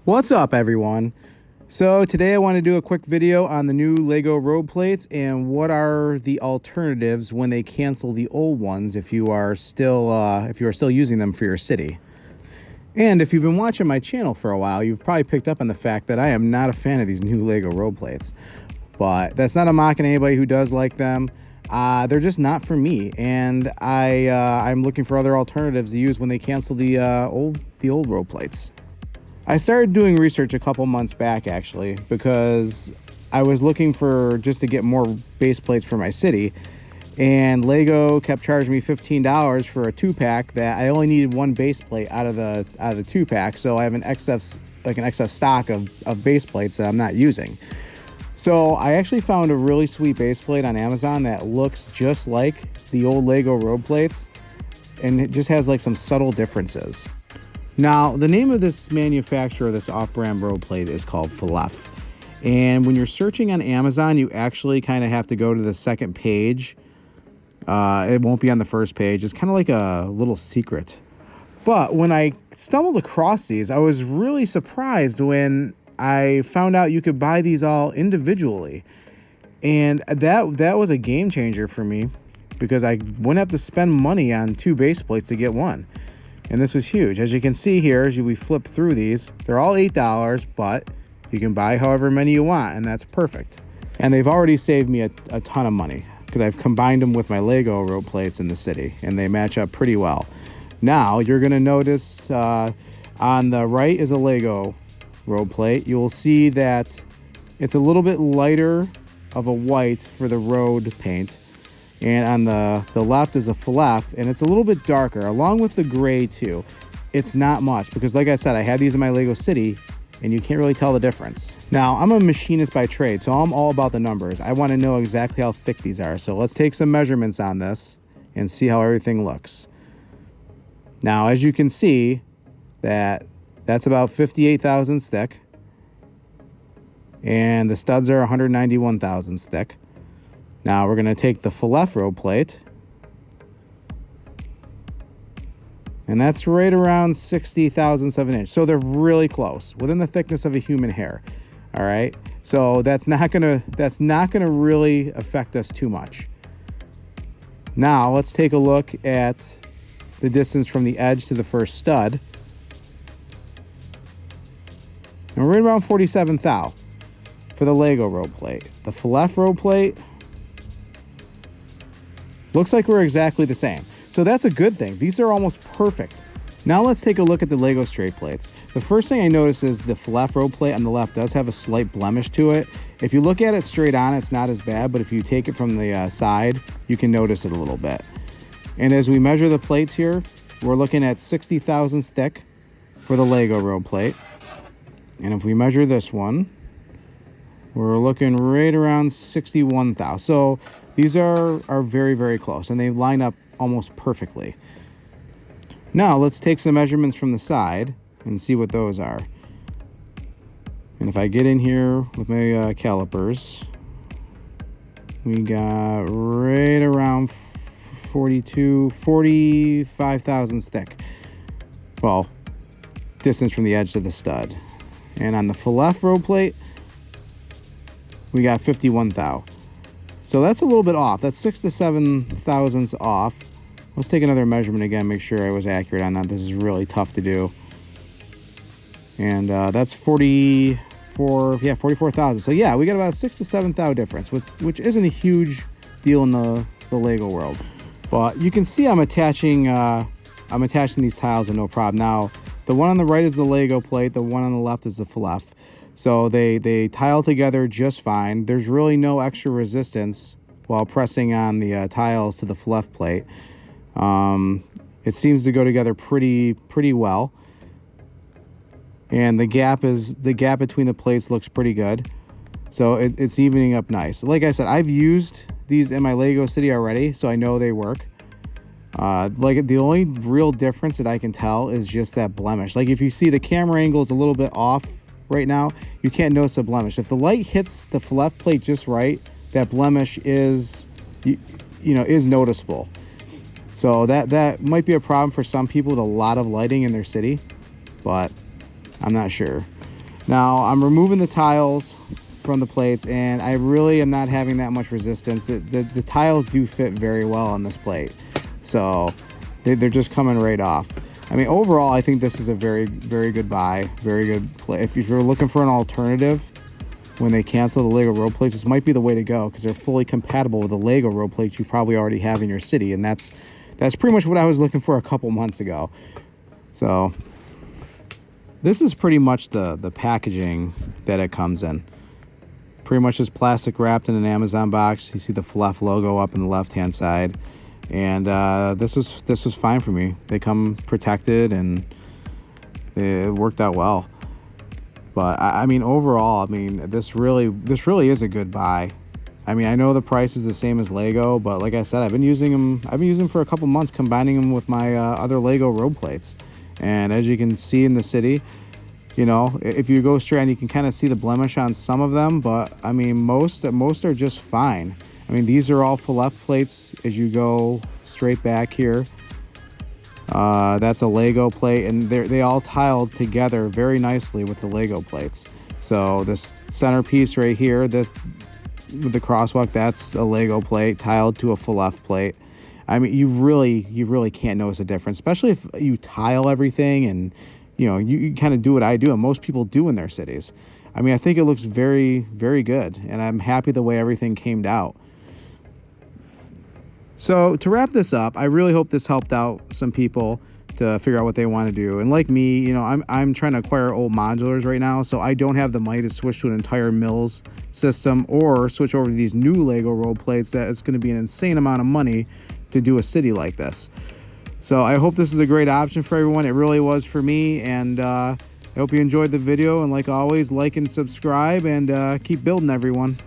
What's up, everyone? So today I want to do a quick video on the new Lego road plates and what are the alternatives when they cancel the old ones if you are still using them for your city. And if you've been watching my channel for a while, you've probably picked up on the fact that I am not a fan of these new Lego road plates. But that's not a mock on anybody who does like them. They're just not for me, and I'm looking for other alternatives to use when they cancel the old road plates. I started doing research a couple months back, actually, because I was looking for just to get more base plates for my city, and Lego kept charging me $15 for a 2-pack that I only needed one base plate out of the 2-pack, so I have an excess stock of base plates that I'm not using. So I actually found a really sweet base plate on Amazon that looks just like the old Lego road plates, and it just has like some subtle differences. Now, the name of this manufacturer, this off-brand road plate, is called Fluff. And when you're searching on Amazon, you actually kind of have to go to the second page. It won't be on the first page. It's kind of like a little secret. But when I stumbled across these, I was really surprised when I found out you could buy these all individually. And that was a game changer for me because I wouldn't have to spend money on 2 base plates to get one. And this was huge. As you can see here, as we flip through these, they're all $8, but you can buy however many you want, and that's perfect. And they've already saved me a ton of money because I've combined them with my Lego road plates in the city, and they match up pretty well. Now, you're going to notice on the right is a Lego road plate. You'll see that it's a little bit lighter of a white for the road paint. And on the left is a Fluff, and it's a little bit darker, along with the gray too. It's not much, because like I said, I had these in my Lego city, and you can't really tell the difference. Now, I'm a machinist by trade, so I'm all about the numbers. I want to know exactly how thick these are. So let's take some measurements on this and see how everything looks. Now, as you can see, that's about 58 thousandths thick, and the studs are 191 thousandths thick. Now we're going to take the Fluff road plate, and that's right around 60 thousandths of an inch. So they're really close, within the thickness of a human hair. All right. So that's not gonna really affect us too much. Now let's take a look at the distance from the edge to the first stud. And we're right around 47 thou for the Lego road plate. The Fluff road plate looks like we're exactly the same. So that's a good thing. These are almost perfect. Now let's take a look at the Lego straight plates. The first thing I notice is the Fluff road plate on the left does have a slight blemish to it. If you look at it straight on, it's not as bad, but if you take it from the side, you can notice it a little bit. And as we measure the plates here, we're looking at 60 thousandths thick for the Lego road plate. And if we measure this one, we're looking right around 61 thou. So these are very, very close, and they line up almost perfectly. Now, let's take some measurements from the side and see what those are. And if I get in here with my calipers, we got right around 45 thousandths thick. Well, distance from the edge to the stud. And on the Fluff road plate, we got 51 thou. So that's a little bit off. That's 6 to 7 thousandths off. Let's take another measurement again, make sure I was accurate on that. This is really tough to do. And that's 44 thousandths. So yeah, we got about 6 to 7 thou difference, which isn't a huge deal in the Lego world. But you can see I'm attaching these tiles with no problem. Now, the one on the right is the Lego plate. The one on the left is the Fluff. So they tile together just fine. There's really no extra resistance while pressing on the tiles to the Fluff plate. It seems to go together pretty well. And the gap between the plates looks pretty good. So it's evening up nice. Like I said, I've used these in my Lego city already, so I know they work. Like the only real difference that I can tell is just that blemish. Like if you see the camera angle is a little bit off right now, you can't notice a blemish. If the light hits the Fluff plate just right, that blemish is noticeable. So that might be a problem for some people with a lot of lighting in their city, but I'm not sure. Now I'm removing the tiles from the plates, and I really am not having that much resistance. The tiles do fit very well on this plate, so they're just coming right off. I mean, overall, I think this is a very, very good buy. Very good play. If you're looking for an alternative when they cancel the Lego road plates, this might be the way to go, because they're fully compatible with the Lego road plates you probably already have in your city, and that's pretty much what I was looking for a couple months ago. So this is pretty much the packaging that it comes in. Pretty much just plastic wrapped in an Amazon box. You see the Fluff logo up in the left-hand side, and this was fine for me. They come protected, and it worked out well. But I mean, overall, I mean, this really is a good buy. I mean, I know the price is the same as Lego, but like I said, I've been using them for a couple months, combining them with my other Lego road plates. And as you can see in the city, you know, if you go straight on, you can kind of see the blemish on some of them, but I mean, most are just fine. I mean, these are all Fluff plates as you go straight back here. That's a Lego plate, and they all tiled together very nicely with the Lego plates. So this centerpiece right here, this with the crosswalk, that's a Lego plate tiled to a Fluff plate. I mean, you really can't notice a difference, especially if you tile everything and, you know, you kind of do what I do and most people do in their cities. I mean, I think it looks very, very good, and I'm happy the way everything came out. So to wrap this up, I really hope this helped out some people to figure out what they want to do. And like me, you know, I'm trying to acquire old modulars right now, so I don't have the money to switch to an entire Mills system or switch over to these new Lego road plates. That it's going to be an insane amount of money to do a city like this. So I hope this is a great option for everyone. It really was for me, and I hope you enjoyed the video. And like always, like and subscribe, and keep building, everyone.